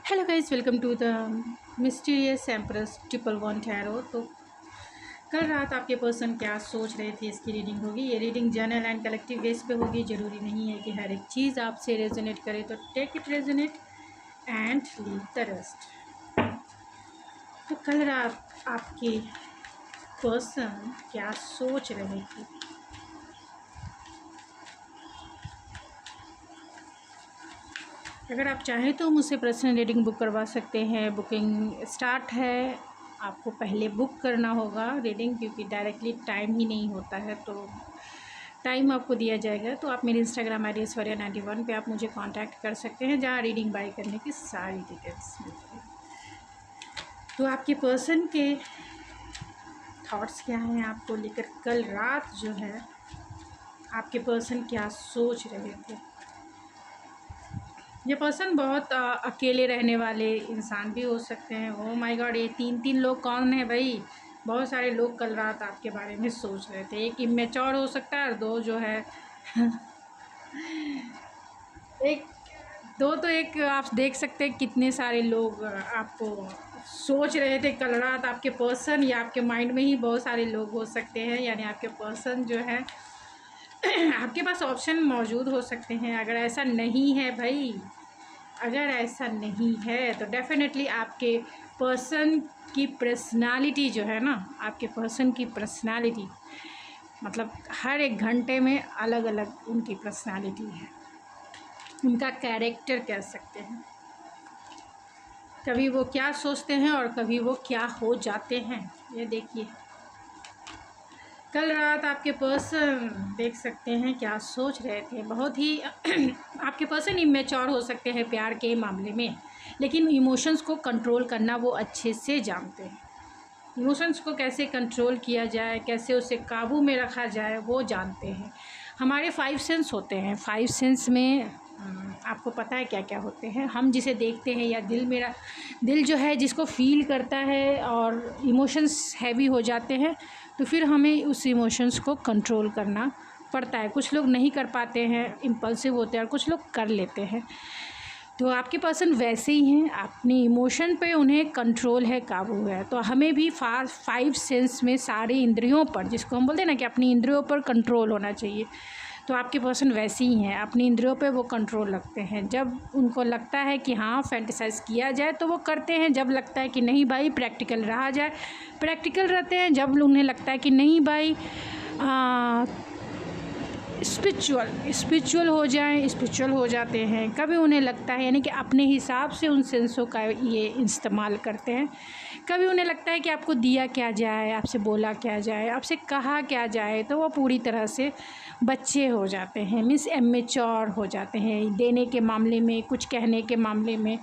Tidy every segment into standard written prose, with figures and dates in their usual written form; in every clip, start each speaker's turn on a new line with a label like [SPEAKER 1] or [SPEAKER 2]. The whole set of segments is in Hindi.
[SPEAKER 1] Hello guys, welcome to the mysterious empress 111 tarot. तो कल रात आपके पर्सन क्या सोच रहे थे, इसकी रीडिंग होगी। ये reading general and collective base पे होगी। ज़रूरी नहीं है कि हर एक चीज़ आपसे रेजोनेट करे, तो take it resonate and leave the rest. तो कल रात आपके पर्सन क्या सोच रहे थे। अगर आप चाहें तो मुझसे पर्सनल रीडिंग बुक करवा सकते हैं। बुकिंग स्टार्ट है, आपको पहले बुक करना होगा रीडिंग, क्योंकि डायरेक्टली टाइम ही नहीं होता है। तो टाइम आपको दिया जाएगा। तो आप मेरी इंस्टाग्राम आई डी Swarya91 पे आप मुझे कांटेक्ट कर सकते हैं, जहाँ रीडिंग बाय करने की सारी डिटेल्स मिलती है। तो आपके पर्सन के थॉट्स क्या हैं आपको लेकर, कल रात जो है आपके पर्सन क्या सोच रहे थे। ये पर्सन बहुत अकेले रहने वाले इंसान भी हो सकते हैं। ओह माय गॉड, ये तीन लोग कौन है भाई। बहुत सारे लोग कल रात आपके बारे में सोच रहे थे। एक इमेच्योर हो सकता है और दो जो है एक दो तो एक आप देख सकते हैं कितने सारे लोग आपको सोच रहे थे कल रात। आपके पर्सन या आपके माइंड में ही बहुत सारे लोग हो सकते हैं। यानी आपके पर्सन जो है आपके पास ऑप्शन मौजूद हो सकते हैं। अगर ऐसा नहीं है भाई, अगर ऐसा नहीं है तो डेफिनेटली आपके पर्सन की पर्सनालिटी जो है ना, आपके पर्सन की पर्सनालिटी मतलब हर एक घंटे में अलग अलग उनकी पर्सनालिटी है, उनका कैरेक्टर कह सकते हैं। कभी वो क्या सोचते हैं और कभी वो क्या हो जाते हैं। ये देखिए, कल रात आपके पर्सन देख सकते हैं क्या सोच रहे थे। बहुत ही आपके पर्सन इमेच्योर हो सकते हैं प्यार के मामले में, लेकिन इमोशंस को कंट्रोल करना वो अच्छे से जानते हैं। इमोशंस को कैसे कंट्रोल किया जाए, कैसे उसे काबू में रखा जाए, वो जानते हैं। हमारे 5 सेंस होते हैं। 5 सेंस में आपको पता है क्या क्या होते हैं। हम जिसे देखते हैं या मेरा दिल जो है जिसको फील करता है और इमोशंस हैवी हो जाते हैं, तो फिर हमें उस इमोशंस को कंट्रोल करना पड़ता है। कुछ लोग नहीं कर पाते हैं, इम्पल्सिव होते हैं, और कुछ लोग कर लेते हैं। तो आपके पर्सन वैसे ही हैं, अपने इमोशन पे उन्हें कंट्रोल है, काबू है। तो हमें भी 5 सेंस में सारे इंद्रियों पर, जिसको हम बोलते हैं ना कि अपनी इंद्रियों पर कंट्रोल होना चाहिए, तो आपके पर्सन वैसे ही हैं। अपनी इंद्रियों पे वो कंट्रोल रखते हैं। जब उनको लगता है कि हाँ फैंटेसाइज किया जाए तो वो करते हैं। जब लगता है कि नहीं भाई प्रैक्टिकल रहा जाए, प्रैक्टिकल रहते हैं। जब उन्हें लगता है कि नहीं भाई स्पिरिचुअल हो जाएं, स्पिरिचुअल हो जाते हैं। कभी उन्हें लगता है यानी कि अपने हिसाब से उन सेंसों का ये इस्तेमाल करते हैं। कभी उन्हें लगता है कि आपको दिया क्या जाए, आपसे बोला क्या जाए, आपसे कहा क्या जाए, तो वो पूरी तरह से बच्चे हो जाते हैं, मीन्स इमेच्योर हो जाते हैं। देने के मामले में, कुछ कहने के मामले में,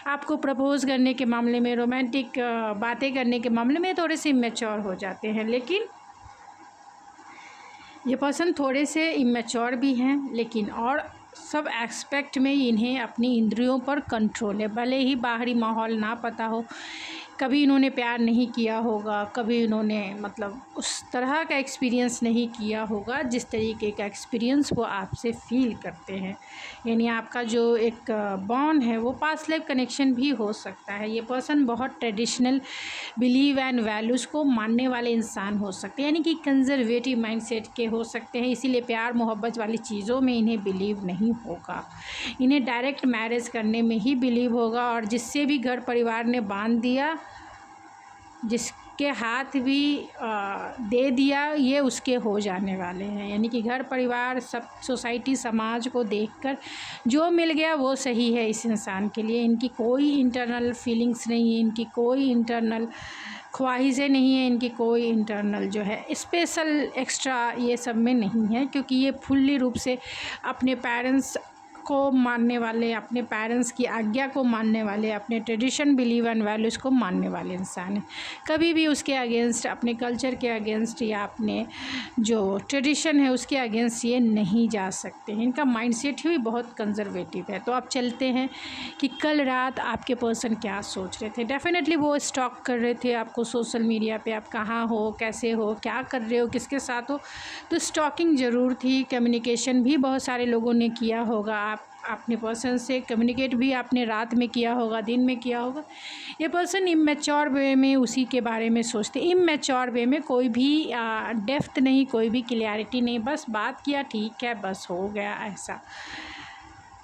[SPEAKER 1] आपको प्रपोज़ करने के मामले में, रोमांटिक बातें करने के मामले में थोड़े से इमेच्योर हो जाते हैं। लेकिन ये पर्सन थोड़े से इमेच्योर भी हैं, लेकिन और सब एस्पेक्ट में इन्हें अपनी इंद्रियों पर कंट्रोल है। भले ही बाहरी माहौल ना पता हो, कभी इन्होंने प्यार नहीं किया होगा, कभी इन्होंने मतलब उस तरह का एक्सपीरियंस नहीं किया होगा जिस तरीके का एक्सपीरियंस वो आपसे फील करते हैं। यानी आपका जो एक बॉन्ड है वो पास्ट लाइफ कनेक्शन भी हो सकता है। ये पर्सन बहुत ट्रेडिशनल बिलीव एंड वैल्यूज़ को मानने वाले इंसान हो सकते हैं, यानी कि कंजर्वेटिव माइंडसेट के हो सकते हैं। इसीलिए प्यार मोहब्बत वाली चीज़ों में इन्हें बिलीव नहीं होगा। इन्हें डायरेक्ट मैरिज करने में ही बिलीव होगा, और जिससे भी घर परिवार ने बांध दिया, जिसके हाथ भी दे दिया, ये उसके हो जाने वाले हैं। यानी कि घर परिवार, सब सोसाइटी, समाज को देखकर जो मिल गया वो सही है इस इंसान के लिए। इनकी कोई इंटरनल फीलिंग्स नहीं है, इनकी कोई इंटरनल ख्वाहिशें नहीं है, इनकी कोई इंटरनल जो है स्पेशल एक्स्ट्रा ये सब में नहीं है, क्योंकि ये फुल्ली रूप से अपने पेरेंट्स को मानने वाले, अपने पेरेंट्स की आज्ञा को मानने वाले, अपने ट्रेडिशन बिलीव एंड वैल्यूज़ को मानने वाले इंसान हैं। कभी भी उसके अगेंस्ट, अपने कल्चर के अगेंस्ट या अपने जो ट्रेडिशन है उसके अगेंस्ट ये नहीं जा सकते हैं। इनका माइंडसेट ही बहुत कंजर्वेटिव है। तो अब चलते हैं कि कल रात आपके पर्सन क्या सोच रहे थे। डेफिनेटली वो स्टॉक कर रहे थे आपको सोशल मीडिया पे, आप कहाँ हो, कैसे हो, क्या कर रहे हो, किसके साथ हो। तो स्टॉकिंग ज़रूर थी। कम्युनिकेशन भी बहुत सारे लोगों ने किया होगा। अपने पर्सन से कम्युनिकेट भी आपने रात में किया होगा, दिन में किया होगा। ये पर्सन इमेच्योर वे में उसी के बारे में सोचते, इमेच्योर वे में कोई भी डेप्थ नहीं, कोई भी क्लियरिटी नहीं, बस बात किया ठीक है बस हो गया ऐसा।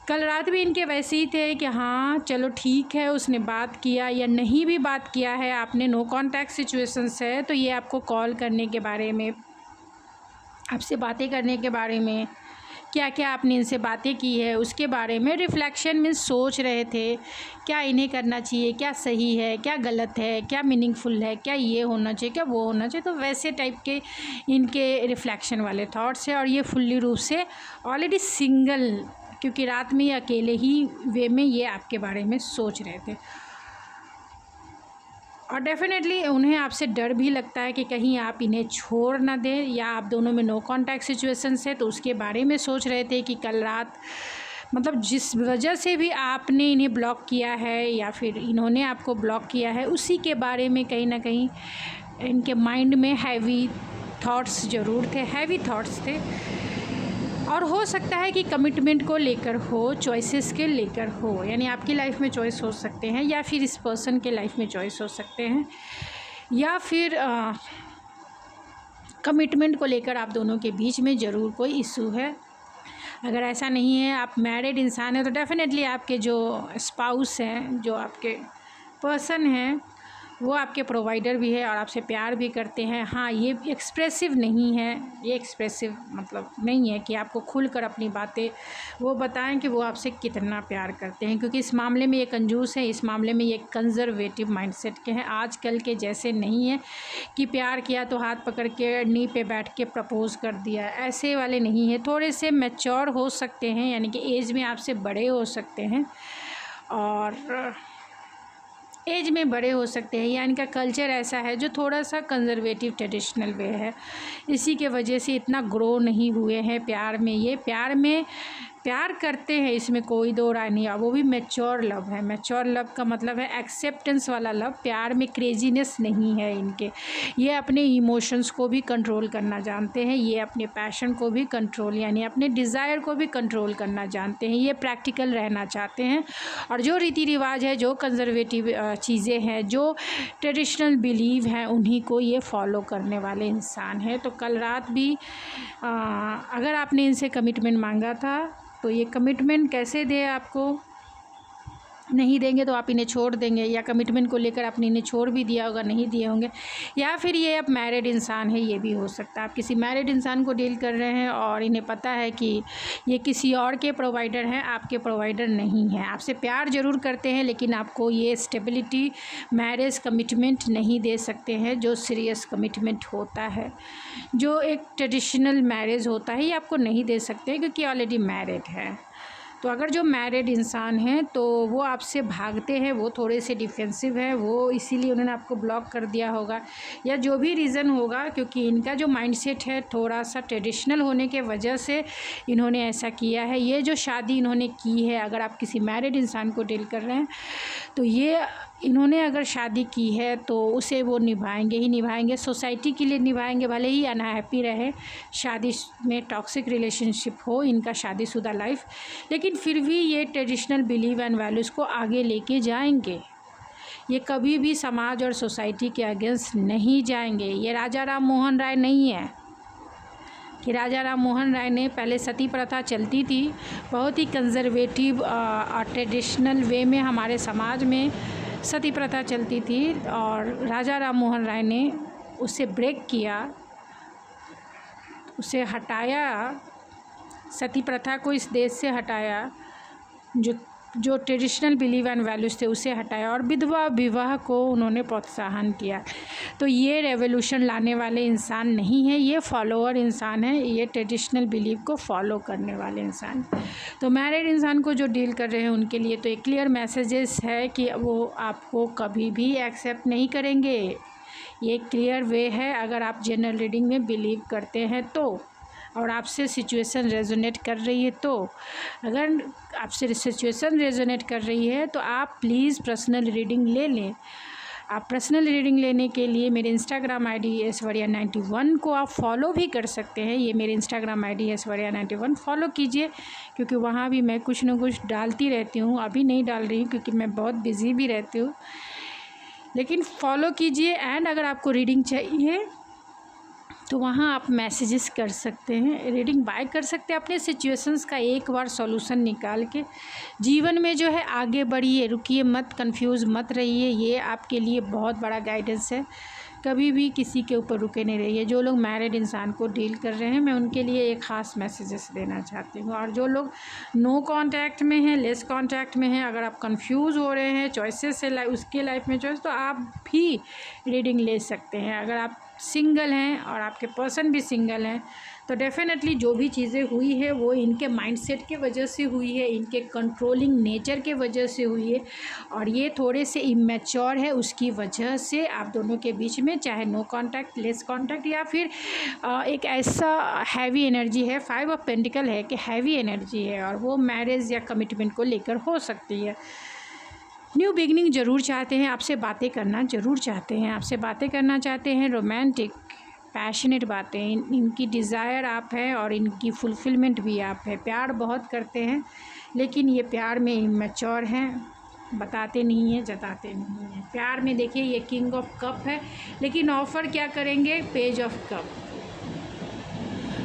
[SPEAKER 1] कल रात भी इनके वैसे ही थे कि हाँ चलो ठीक है, उसने बात किया या नहीं भी बात किया है, आपने नो कॉन्टैक्ट सिचुएशंस है तो ये आपको कॉल करने के बारे में, आपसे बातें करने के बारे में, क्या क्या आपने इनसे बातें की है उसके बारे में रिफ्लेक्शन में सोच रहे थे, क्या इन्हें करना चाहिए, क्या सही है, क्या गलत है, क्या मीनिंगफुल है, क्या ये होना चाहिए, क्या वो होना चाहिए। तो वैसे टाइप के इनके रिफ्लेक्शन वाले थॉट्स है। और ये फुल्ली रूप से ऑलरेडी सिंगल, क्योंकि रात में ये अकेले ही वे में ये आपके बारे में सोच रहे थे। और डेफिनेटली उन्हें आपसे डर भी लगता है कि कहीं आप इन्हें छोड़ ना दें, या आप दोनों में नो कॉन्टैक्ट सिचुएशन है तो उसके बारे में सोच रहे थे कि कल रात मतलब जिस वजह से भी आपने इन्हें ब्लॉक किया है या फिर इन्होंने आपको ब्लॉक किया है, उसी के बारे में कहीं ना कहीं इनके माइंड में हैवी थॉट्स ज़रूर थे, हैवी थॉट्स थे। और हो सकता है कि कमिटमेंट को लेकर हो, चॉइसेस के लेकर हो, यानी आपकी लाइफ में चॉइस हो सकते हैं या फिर इस पर्सन के लाइफ में चॉइस हो सकते हैं, या फिर कमिटमेंट को लेकर आप दोनों के बीच में ज़रूर कोई इशू है। अगर ऐसा नहीं है, आप मैरिड इंसान हैं, तो डेफिनेटली आपके जो स्पाउस हैं, जो आपके पर्सन हैं, वो आपके प्रोवाइडर भी है और आपसे प्यार भी करते हैं। हाँ, ये एक्सप्रेसिव नहीं है, ये एक्सप्रेसिव मतलब नहीं है कि आपको खुलकर अपनी बातें वो बताएं कि वो आपसे कितना प्यार करते हैं, क्योंकि इस मामले में ये कंजूस है, इस मामले में ये कंज़र्वेटिव माइंडसेट के हैं। आजकल के जैसे नहीं है कि प्यार किया तो हाथ पकड़ के नी पे बैठ के प्रपोज़ कर दिया, ऐसे वाले नहीं है। थोड़े से मैच्योर हो सकते हैं, यानी कि एज में आपसे बड़े हो सकते हैं और एज में बड़े हो सकते हैं, या इनका कल्चर ऐसा है जो थोड़ा सा कंज़र्वेटिव ट्रेडिशनल वे है, इसी के वजह से इतना ग्रो नहीं हुए हैं प्यार में। ये प्यार करते हैं, इसमें कोई दो राय नहीं है। वो भी मैच्योर लव है। मैच्योर लव का मतलब है एक्सेप्टेंस वाला लव। प्यार में क्रेजीनेस नहीं है इनके। ये अपने इमोशंस को भी कंट्रोल करना जानते हैं, ये अपने पैशन को भी कंट्रोल यानी अपने डिज़ायर को भी कंट्रोल करना जानते हैं। ये प्रैक्टिकल रहना चाहते हैं और जो रीति रिवाज है, जो कंज़र्वेटिव चीज़ें हैं, जो ट्रेडिशनल बिलीव हैं, उन्हीं को ये फॉलो करने वाले इंसान हैं। तो कल रात भी अगर आपने इनसे कमिटमेंट मांगा था तो ये कमिटमेंट कैसे दे आपको, नहीं देंगे तो आप इन्हें छोड़ देंगे, या कमिटमेंट को लेकर आपने इन्हें छोड़ भी दिया होगा, नहीं दिए होंगे, या फिर ये अब मैरिड इंसान है, ये भी हो सकता है। आप किसी मैरिड इंसान को डील कर रहे हैं और इन्हें पता है कि ये किसी और के प्रोवाइडर हैं, आपके प्रोवाइडर नहीं हैं। आपसे प्यार ज़रूर करते हैं लेकिन आपको ये स्टेबिलिटी, मैरिज कमिटमेंट नहीं दे सकते हैं, जो सीरियस कमिटमेंट होता है, जो एक ट्रेडिशनल मैरिज होता है, ये आपको नहीं दे सकते क्योंकि ऑलरेडी मैरिड है। तो अगर जो मैरिड इंसान हैं तो वो आपसे भागते हैं, वो थोड़े से डिफेंसिव है, वो इसीलिए उन्होंने आपको ब्लॉक कर दिया होगा, या जो भी रीज़न होगा, क्योंकि इनका जो माइंडसेट है थोड़ा सा ट्रेडिशनल होने के वजह से इन्होंने ऐसा किया है। ये जो शादी इन्होंने की है, अगर आप किसी मैरिड इंसान को डील कर रहे हैं तो ये इन्होंने अगर शादी की है तो उसे वो निभाएंगे ही निभाएंगे, सोसाइटी के लिए निभाएंगे, भले ही अनहैप्पी रहे, शादी में टॉक्सिक रिलेशनशिप हो इनका, शादीशुदा लाइफ, लेकिन फिर भी ये ट्रेडिशनल बिलीव एंड वैल्यूज़ को आगे लेके जाएंगे। ये कभी भी समाज और सोसाइटी के अगेंस्ट नहीं जाएंगे। ये राजा राम मोहन राय नहीं है कि राजा राम मोहन राय ने, पहले सती प्रथा चलती थी, बहुत ही कंज़र्वेटिव और ट्रेडिशनल वे में हमारे समाज में सती प्रथा चलती थी, और राजा राम मोहन राय ने उसे ब्रेक किया, उसे हटाया, सती प्रथा को इस देश से हटाया, जो ट्रेडिशनल बिलीव एंड वैल्यूज़ थे उसे हटाया, और विधवा विवाह को उन्होंने प्रोत्साहन किया। तो ये रेवोल्यूशन लाने वाले इंसान नहीं है, ये फॉलोअर इंसान है, ये ट्रेडिशनल बिलीव को फॉलो करने वाले इंसान। तो मैरिड इंसान को जो डील कर रहे हैं उनके लिए तो एक क्लियर मैसेजेस है कि वो आपको कभी भी एक्सेप्ट नहीं करेंगे। ये क्लियर वे है अगर आप जनरल रीडिंग में बिलीव करते हैं तो, और आपसे सिचुएशन रेजोनेट कर रही है तो। अगर आपसे सिचुएशन रेजोनेट कर रही है तो आप प्लीज़ पर्सनल रीडिंग ले लें। आप पर्सनल रीडिंग लेने के लिए मेरे इंस्टाग्राम आईडी ऐश्वर्या91 को आप फॉलो भी कर सकते हैं। ये मेरे इंस्टाग्राम आईडी ऐश्वर्या91 फॉलो कीजिए, क्योंकि वहाँ भी मैं कुछ न कुछ डालती रहती हूँ। अभी नहीं डाल रही हूँ क्योंकि मैं बहुत बिज़ी भी रहती हूँ, लेकिन फॉलो कीजिए। एंड अगर आपको रीडिंग चाहिए तो वहाँ आप मैसेजेस कर सकते हैं, रीडिंग बाय कर सकते हैं। अपने सिचुएशंस का एक बार सॉल्यूशन निकाल के जीवन में जो है आगे बढ़िए, रुकिए मत, कंफ्यूज मत रहिए। ये आपके लिए बहुत बड़ा गाइडेंस है। कभी भी किसी के ऊपर रुके नहीं रहिए। जो लोग मैरिड इंसान को डील कर रहे हैं, मैं उनके लिए एक ख़ास मैसेजेस देना चाहती हूँ। और जो लोग नो कांटेक्ट में हैं, लेस कांटेक्ट में हैं, अगर आप कंफ्यूज हो रहे हैं चॉइसेस से, उसके लाइफ में चॉइस, तो आप भी रीडिंग ले सकते हैं। अगर आप सिंगल हैं और आपके पर्सन भी सिंगल हैं, तो डेफ़िनेटली जो भी चीज़ें हुई है वो इनके माइंडसेट की वजह से हुई है, इनके कंट्रोलिंग नेचर के वजह से हुई है, और ये थोड़े से इमेच्योर है। उसकी वजह से आप दोनों के बीच में चाहे नो कांटेक्ट, लेस कांटेक्ट, या फिर एक ऐसा हैवी एनर्जी है, 5 ऑफ पेंटिकल है कि हैवी एनर्जी है, और वो मैरिज या कमिटमेंट को लेकर हो सकती है। न्यू बिगनिंग ज़रूर चाहते हैं, आपसे बातें करना ज़रूर चाहते हैं, आपसे बातें करना चाहते हैं, रोमांटिक पैशनेट बातें, इनकी डिज़ायर आप हैं और इनकी फुलफ़िलमेंट भी आप हैं। प्यार बहुत करते हैं, लेकिन ये प्यार में इमेच्योर हैं, बताते नहीं हैं, जताते नहीं हैं। प्यार में देखिए ये किंग ऑफ कप है, लेकिन ऑफ़र क्या करेंगे, पेज ऑफ कप।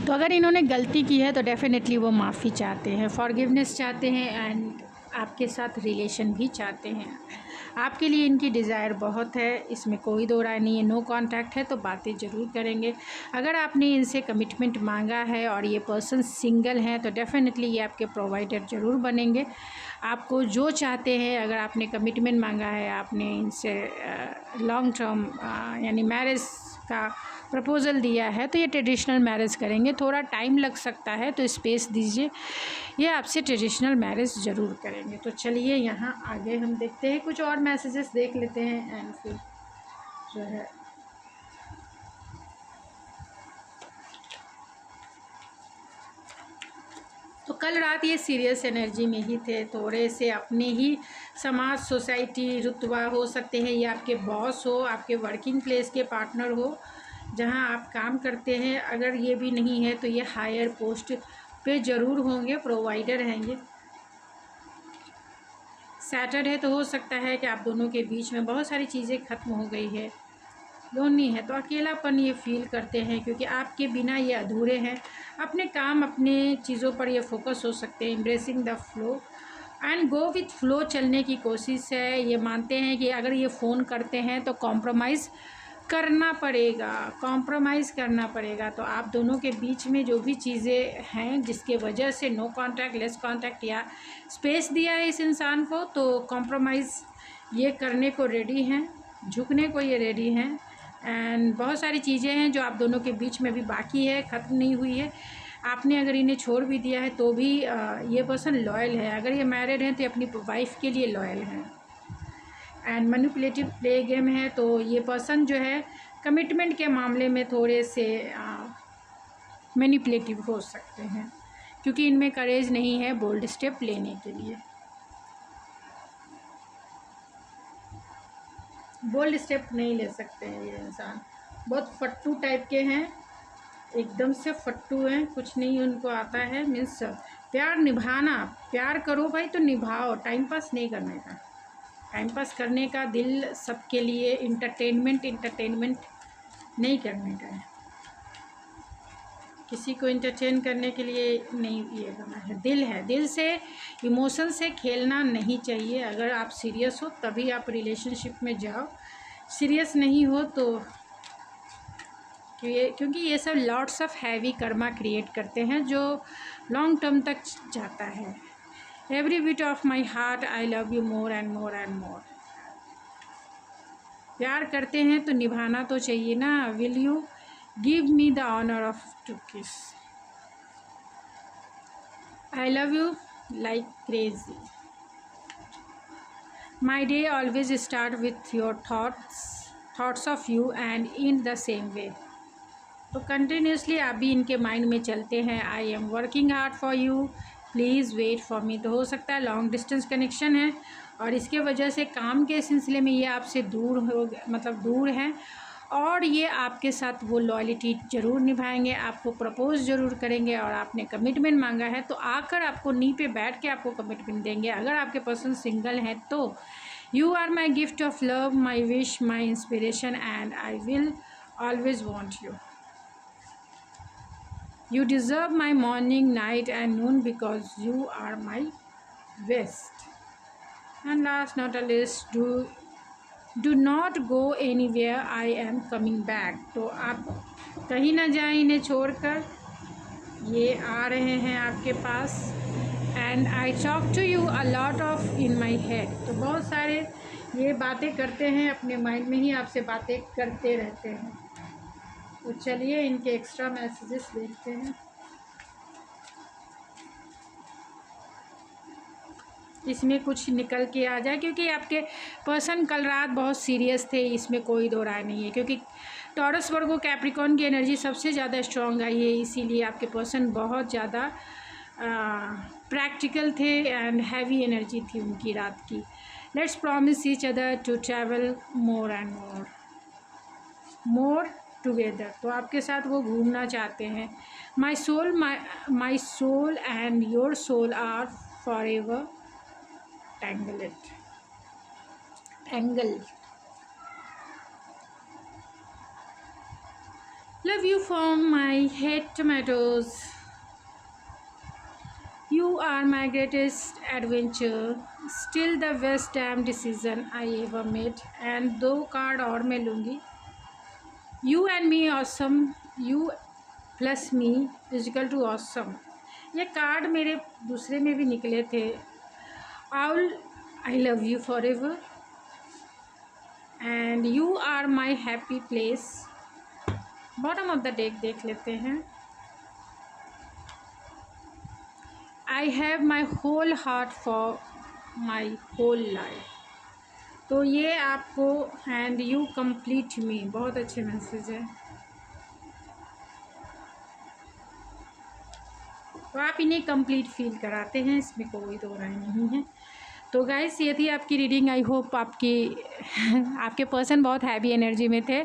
[SPEAKER 1] तो अगर इन्होंने गलती की है तो डेफ़िनेटली वो माफ़ी चाहते हैं, फॉरगिवनेस चाहते हैं, एंड आपके साथ रिलेशन भी चाहते हैं। आपके लिए इनकी डिज़ायर बहुत है, इसमें कोई दो राय नहीं है। नो कांटेक्ट है तो बातें ज़रूर करेंगे। अगर आपने इनसे कमिटमेंट मांगा है और ये पर्सन सिंगल हैं, तो डेफ़िनेटली ये आपके प्रोवाइडर ज़रूर बनेंगे। आपको जो चाहते हैं, अगर आपने कमिटमेंट मांगा है, आपने इनसे लॉन्ग टर्म यानी मैरिज का प्रपोज़ल दिया है, तो ये ट्रेडिशनल मैरिज करेंगे। थोड़ा टाइम लग सकता है तो स्पेस दीजिए, ये आपसे ट्रेडिशनल मैरिज ज़रूर करेंगे। तो चलिए यहाँ आगे हम देखते हैं, कुछ और मैसेजेस देख लेते हैं, एंड फिर जो है तो कल रात ये सीरियस एनर्जी में ही थे, थोड़े से अपने ही समाज, सोसाइटी, रुतबा, हो सकते हैं ये आपके बॉस हो, आपके वर्किंग प्लेस के पार्टनर हो, जहां आप काम करते हैं। अगर ये भी नहीं है तो ये हायर पोस्ट पे ज़रूर होंगे, प्रोवाइडर हैंगे। सैटरडे तो हो सकता है कि आप दोनों के बीच में बहुत सारी चीज़ें ख़त्म हो गई है, लोनली है, तो अकेलापन ये फील करते हैं, क्योंकि आपके बिना ये अधूरे हैं। अपने काम, अपने चीज़ों पर ये फोकस हो सकते हैं। Embracing the flow and go with flow, चलने की कोशिश है। ये मानते हैं कि अगर ये फ़ोन करते हैं तो कॉम्प्रोमाइज़ करना पड़ेगा, कॉम्प्रोमाइज़ करना पड़ेगा। तो आप दोनों के बीच में जो भी चीज़ें हैं जिसके वजह से नो कांटेक्ट, लेस कांटेक्ट या स्पेस दिया है इस इंसान को, तो कॉम्प्रोमाइज़ ये करने को रेडी हैं, झुकने को ये रेडी हैं। एंड बहुत सारी चीज़ें हैं जो आप दोनों के बीच में भी बाकी है, ख़त्म नहीं हुई है। आपने अगर इन्हें छोड़ भी दिया है तो भी ये पर्सन लॉयल है। अगर ये मैरिड हैं तो ये अपनी वाइफ के लिए लॉयल हैं। एंड मैनिपुलेटिव प्ले गेम है, तो ये पर्सन जो है कमिटमेंट के मामले में थोड़े से मैनिपुलेटिव हो सकते हैं, क्योंकि इनमें करेज नहीं है बोल्ड स्टेप लेने के लिए। बोल्ड स्टेप नहीं ले सकते हैं ये इंसान, बहुत फट्टू टाइप के हैं, एकदम से फट्टू हैं, कुछ नहीं उनको आता है। मीन्स प्यार निभाना, प्यार करो भाई तो निभाओ, टाइम पास नहीं करने का। टाइम पास करने का दिल सबके लिए, इंटरटेनमेंट नहीं करने का है, किसी को इंटरटेन करने के लिए नहीं ये करना है। दिल है, दिल से, इमोशन से खेलना नहीं चाहिए। अगर आप सीरियस हो तभी आप रिलेशनशिप में जाओ, सीरियस नहीं हो तो क्योंकि ये सब lots of heavy karma create करते हैं जो लॉन्ग टर्म तक जाता है। Every bit of my heart I love you more and more and more. प्यार करते हैं तो निभाना तो चाहिए ना। Will you give me the honour of to kiss, I love you like crazy, my day always start with your thoughts of you and in the same way. तो कंटिन्यूसली आप भी इनके माइंड में चलते हैं। I am working hard for you, please wait for me. तो हो सकता है लॉन्ग डिस्टेंस कनेक्शन है, और इसके वजह से काम के सिलसिले में ये आपसे दूर हो, मतलब दूर हैं, और ये आपके साथ वो लॉयल्टी ज़रूर निभाएंगे, आपको प्रपोज ज़रूर करेंगे, और आपने कमिटमेंट मांगा है तो आकर आपको नी पे बैठ के आपको कमिटमेंट देंगे। अगर आपके पर्सन सिंगल हैं तो you are my gift of love, my wish, my inspiration, and I will always want you. You deserve my morning, night and noon because you are my best. And last not a least, do not go anywhere, I am coming back. तो आप कहीं ना जाएं इन्हें छोड़कर, ये आ रहे हैं आपके पास। And I talk to you a lot of in my head. तो बहुत सारे ये बातें करते हैं, अपने माइंड में ही आपसे बातें करते रहते हैं। तो चलिए इनके एक्स्ट्रा मैसेजेस देखते हैं। इसमें कुछ निकल के आ जाए, क्योंकि आपके पर्सन कल रात बहुत सीरियस थे, इसमें कोई दो राय नहीं है, क्योंकि टॉरस वर्गो कैप्रिकॉर्न की एनर्जी सबसे ज़्यादा स्ट्रॉन्ग आई है, इसीलिए आपके पर्सन बहुत ज़्यादा प्रैक्टिकल थे एंड हैवी एनर्जी थी उनकी रात की। Let's promise each other to travel more and more together. तो आपके साथ वो घूमना चाहते हैं। My soul and your soul are forever tangled. Love you from my head tomatoes. You are my greatest adventure. Still the best damn decision I ever made. And 2 card और मैं लूँगी। You and me awesome. You plus me is equal to awesome. ये कार्ड मेरे दूसरे में भी निकले थे। I love you forever and you are my happy place. Bottom of the deck देख लेते हैं। I have my whole heart for my whole life. तो ये आपको and you complete me, बहुत अच्छे मैसेज है। तो आप इन्हें कंप्लीट फील कराते हैं, इसमें कोई दो राय नहीं है। तो गाइस ये थी आपकी रीडिंग। आई होप आपके पर्सन बहुत हैवी एनर्जी में थे,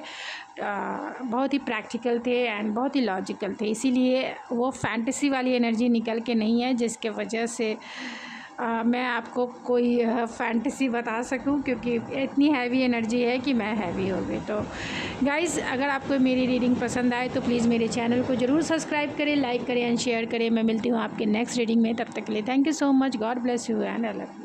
[SPEAKER 1] बहुत ही प्रैक्टिकल थे एंड बहुत ही लॉजिकल थे, इसीलिए वो फैंटेसी वाली एनर्जी निकल के नहीं है, जिसके वजह से मैं आपको कोई फैंटेसी बता सकूं, क्योंकि इतनी हैवी एनर्जी है कि मैं हैवी हो गई। तो गाइज़ अगर आपको मेरी रीडिंग पसंद आए तो प्लीज़ मेरे चैनल को ज़रूर सब्सक्राइब करें, लाइक करें एंड शेयर करें। मैं मिलती हूँ आपके नेक्स्ट रीडिंग में, तब तक के लिए thank you so much. God bless you and I love you.